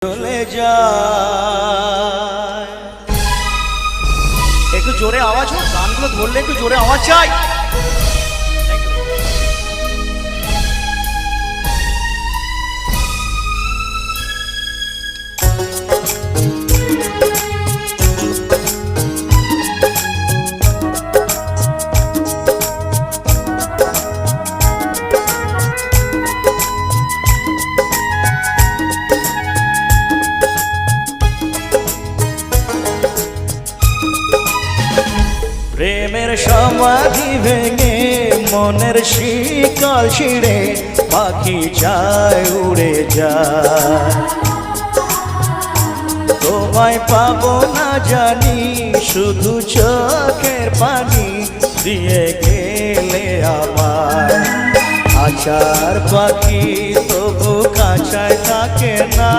চলে যায়। একটু জোরে আওয়াজ হোক, গানগুলো ধরলে একটু জোরে আওয়াজ চাই। প্রেমের সমাধি ভেঙে মনের শিকল ছিঁড়ে পাখি যায় উড়ে যায়। তোমায় পাবো না জানি, শুধু চোখের পানি দিয়ে গেলে আমার। আচার পাখি তবু কাঁচায় থাকে না।